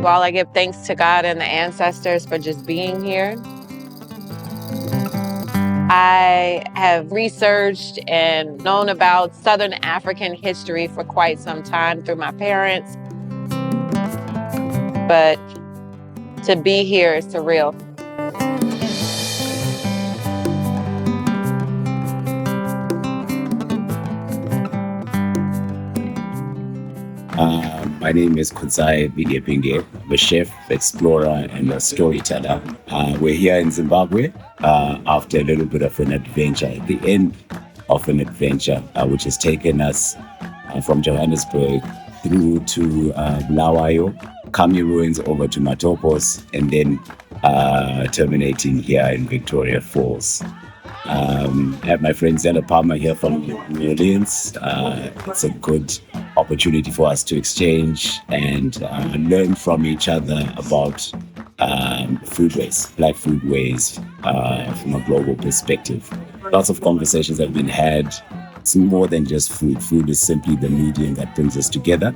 you all. I give thanks to God and the ancestors for just being here. I have researched and known about Southern African history for quite some time through my parents. But to be here is surreal. My name is Kudzai Bingepinge. I'm a chef, explorer, and a storyteller. We're here in Zimbabwe after a little bit of an adventure, at the end of an adventure, which has taken us from Johannesburg through to Bulawayo, Khami Ruins over to Matobos, and then terminating here in Victoria Falls. I have my friend Zella Palmer here from New Orleans. It's a good opportunity for us to exchange and learn from each other about foodways, Black foodways from a global perspective. Lots of conversations have been had. It's more than just food. Food is simply the medium that brings us together.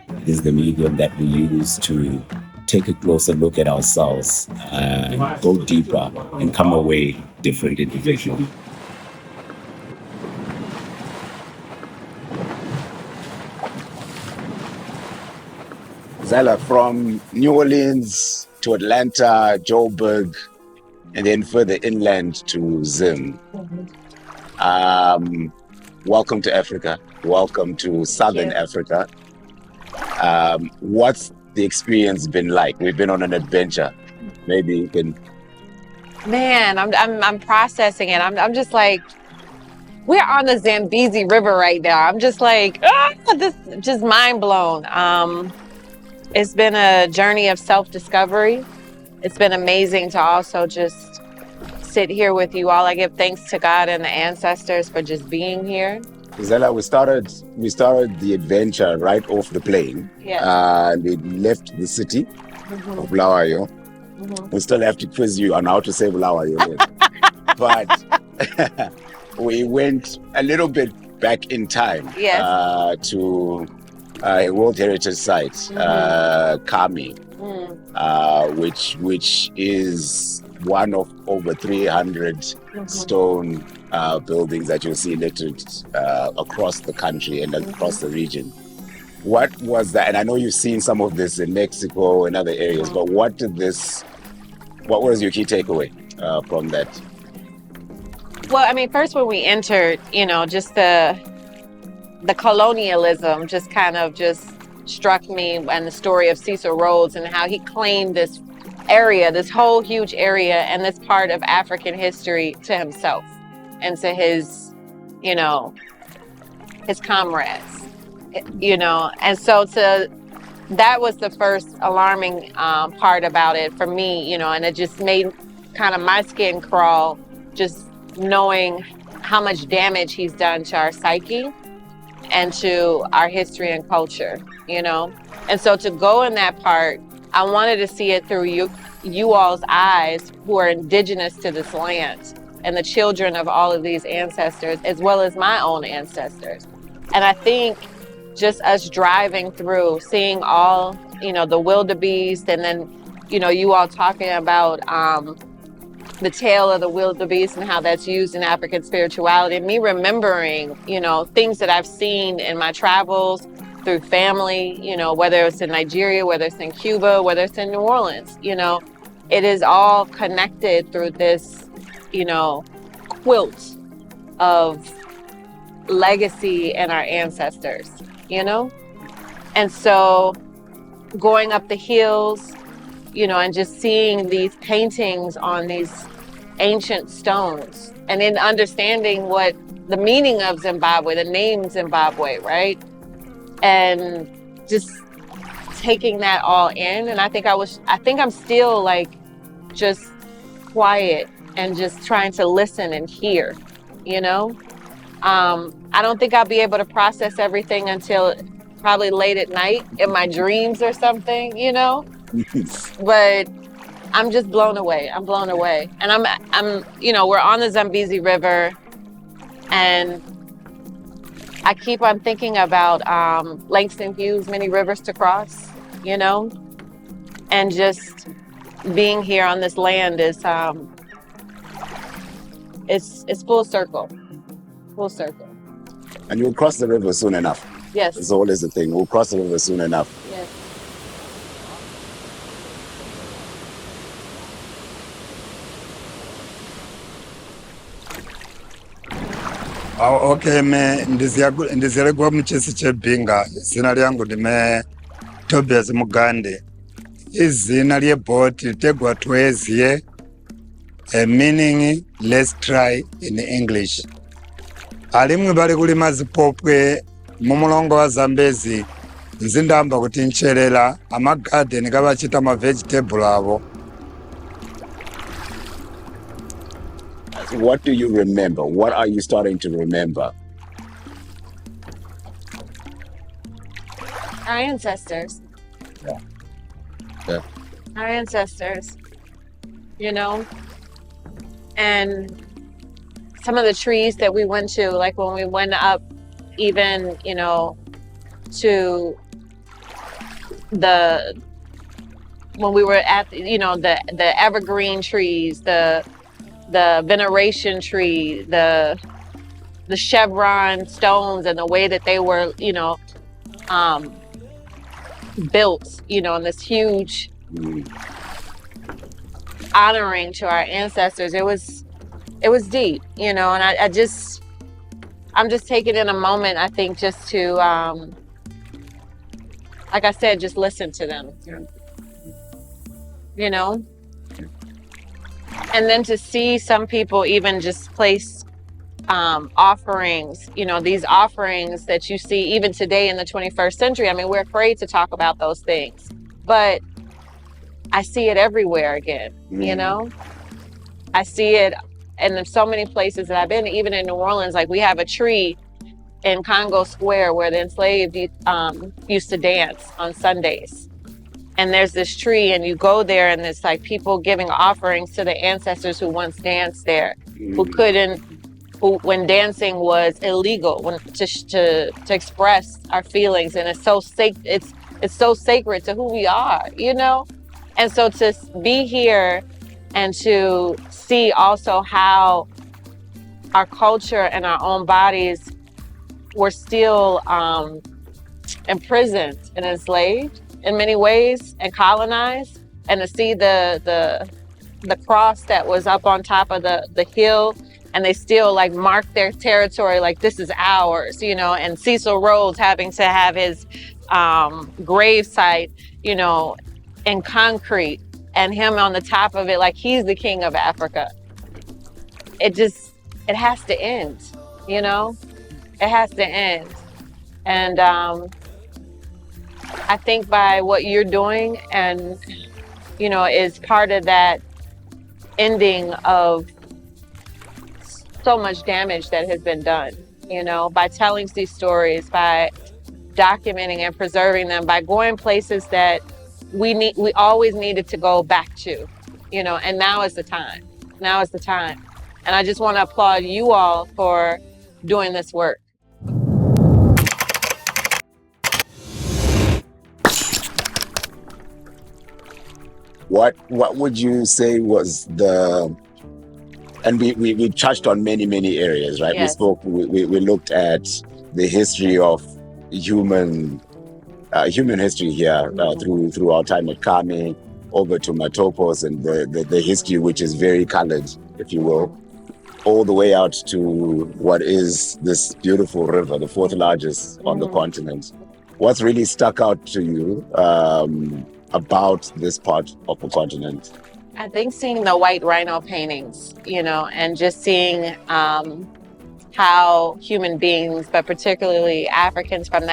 It is the medium that we use to take a closer look at ourselves, go deeper, and come away different individuals. Zella, from New Orleans to Atlanta, Joburg, and then further inland to Zim. Welcome to Africa. Welcome to Southern Africa. What's the experience been like? We've been on an adventure. Maybe you can. Man, I'm processing it. I'm just like, we're on the Zambezi River right now. I'm just like, this just mind blown. It's been a journey of self-discovery. It's been amazing to also just sit here with you all. I give thanks to God and the ancestors for just being here. Zella, we started the adventure right off the plane. Yeah. We left the city of Bulawayo. We still have to quiz you on how to say Bulawayo. But we went a little bit back in time to a World Heritage Site, Khami, which is one of over 300 stone buildings that you'll see littered across the country and across the region. What was that? And I know you've seen some of this in Mexico and other areas, but what was your key takeaway from that? Well, I mean, first when we entered, just the colonialism just kind of just struck me, and the story of Cecil Rhodes and how he claimed this area, this whole huge area and this part of African history to himself and to his, his comrades, and so that was the first alarming part about it for me, and it just made kind of my skin crawl, just knowing how much damage he's done to our psyche and to our history and culture, and so to go in that part, I wanted to see it through you all's eyes, who are indigenous to this land and the children of all of these ancestors, as well as my own ancestors. And I think just us driving through, seeing all, the wildebeest, and then, you all talking about the tale of the wildebeest and how that's used in African spirituality, and me remembering, things that I've seen in my travels through family, whether it's in Nigeria, whether it's in Cuba, whether it's in New Orleans, it is all connected through this, quilt of legacy and our ancestors, And so going up the hills, and just seeing these paintings on these ancient stones, and then understanding what the meaning of Zimbabwe, the name Zimbabwe, right? And just taking that all in. And I think I'm still like just quiet and just trying to listen and hear, I don't think I'll be able to process everything until probably late at night in my dreams or something, but I'm just blown away. I'm blown away. And I'm we're on the Zambezi River, and I keep on thinking about Langston Hughes' Many Rivers to Cross, and just being here on this land is it's full circle. And you'll cross the river soon enough. Yes. It's always the thing. We'll cross the river soon enough. Yes. Okay, ndiziregwa mchesi chebinga. Zina lyangu ndime Tobias Mugande. Izina lyeboti tegwa twezie, meaning let's try in English. Alimwe bali kulima zipopwe mumulongo wa Zambezi. Nzindamba kuti nchelela amagarden gabachita ma vegetable abo. What do you remember? What are you starting to remember? Our ancestors. Yeah. Our ancestors, you know, and some of the trees that we went to, like when we went up, even, you know, to when we were at, you know, the evergreen trees, the veneration tree, the chevron stones, and the way that they were, you know, built, you know, in this huge honoring to our ancestors. It was deep, you know, and I'm just taking in a moment, I think, just to like I said, just listen to them. You know? And then to see some people even just place offerings, you know, these offerings that you see even today in the 21st century. I mean, we're afraid to talk about those things, but I see it everywhere again, you know? I see it in so many places that I've been, even in New Orleans. Like, we have a tree in Congo Square where the enslaved used to dance on Sundays. And there's this tree, and you go there, and it's like people giving offerings to the ancestors who once danced there, who when dancing was illegal, to express our feelings. And it's so sacred to who we are, you know? And so to be here and to see also how our culture and our own bodies were still imprisoned and enslaved in many ways and colonized, and to see the cross that was up on top of the hill, and they still like mark their territory like this is ours, you know, and Cecil Rhodes having to have his grave site, you know, in concrete, and him on the top of it like he's the king of Africa. It has to end, you know? It has to end. And I think by what you're doing, and, you know, is part of that ending of so much damage that has been done, you know, by telling these stories, by documenting and preserving them, by going places that we always needed to go back to, you know, and now is the time. Now is the time. And I just want to applaud you all for doing this work. What would you say was and we touched on many areas, right? Yes. We looked at the history of human history here through our time at Khami, over to Matopos, and the history, which is very colored, if you will, all the way out to what is this beautiful river, the fourth largest on the continent. What's really stuck out to you about this part of the continent? I think seeing the white rhino paintings, you know, and just seeing how human beings, but particularly Africans from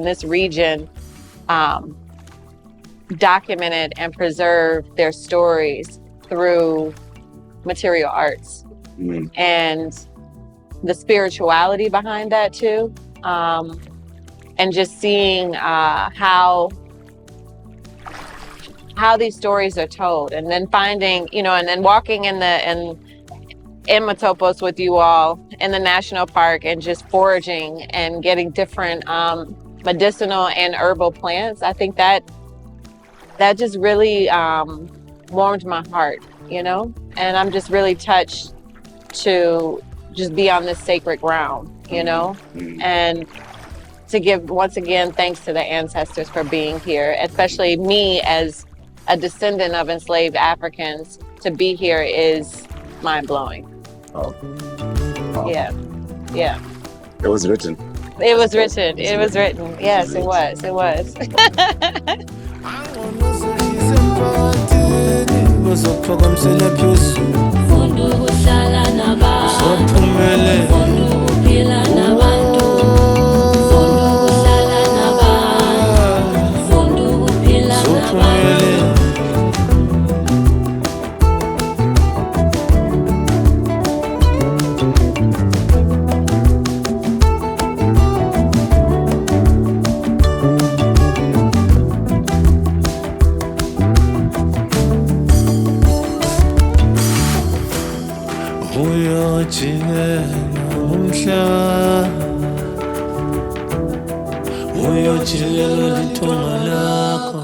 this region, documented and preserved their stories through material arts, and the spirituality behind that too, and just seeing how these stories are told, and then finding, you know, and then walking in Matopos with you all in the national park, and just foraging and getting different medicinal and herbal plants. I think that that just really warmed my heart, you know? And I'm just really touched to just be on this sacred ground, you know? And to give, once again, thanks to the ancestors for being here, especially me as a descendant of enslaved Africans. To be here is mind-blowing. Oh. Wow. Yeah, yeah. It was written. It was written. It was written. Yes, it was. It was. Uyojilela lithunga lakho